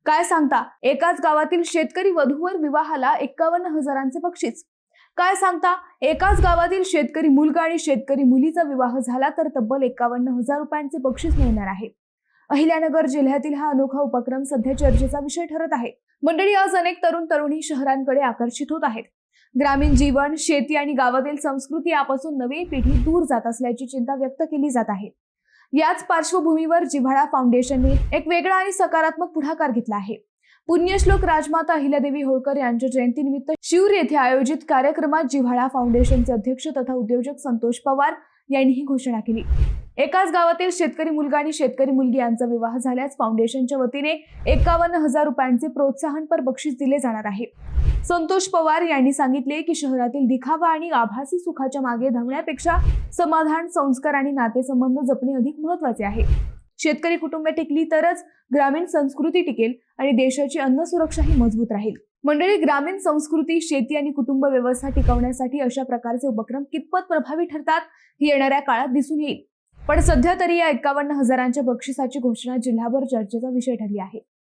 काय सांगता एकाच गावातील शेतकरी वधूवर विवाहाला 51,000चे बक्षीस। काय सांगता एकाच गावातील शेतकरी मुलगा आणि शेतकरी मुलीचा विवाह झाला तर तब्बल 51,000 रुपयांचे बक्षीस मिळणार आहे। अहिल्यानगर जिल्ह्यातील हा अनोखा उपक्रम सध्या चर्चेचा विषय ठरत आहे। मंडळी, आज अनेक तरुण तरुणी शहरांकडे आकर्षित होत आहेत। ग्रामीण जीवन, शेती आणि गावातील संस्कृती यापासून नवी पिढी दूर जात असल्याची चिंता व्यक्त केली जात आहे। याच पार्श्वभूमीवर जिव्हाळा फाउंडेशनने एक वेगळा आणि सकारात्मक पुढाकार घेतला आहे। पुण्यश्लोक राजमाता अहिल्यादेवी होळकर यांच्या जयंतीनिमित्त शिऊर येथे आयोजित कार्यक्रमात जिव्हाळा फाउंडेशनचे अध्यक्ष तथा उद्योजक संतोष पवार यांनी ही घोषणा केली। एकाच गावातील शेतकरी मुलगा आणि शेतकरी मुलगी यांचा विवाह झाल्यास फाउंडेशनच्या वतीने 51,000 रुपयांचे प्रोत्साहनपर बक्षीस दिले जाणार आहे। संतोष पवार यांनी सांगितले की शहरातील दिखावा आणि आभासी सुखाच्या मागे धावण्यापेक्षा समाधान, संस्कार आणि नातेसंबंध जपणे अधिक महत्त्वाचे आहे। शेतकरी कुटुंबे टिकली तरच ग्रामीण संस्कृती टिकेल आणि देशाची अन्न सुरक्षाही मजबूत राहील। मंडळी, ग्रामीण संस्कृती, शेती आणि कुटुंब व्यवस्था टिकवण्यासाठी अशा प्रकारचे उपक्रम कितपत प्रभावी ठरतात हे येणाऱ्या काळात दिसून येईल। पण सध्या तरी या 51,000च्या बक्षिसाची घोषणा जिल्हाभर चर्चेचा विषय ठरली आहे।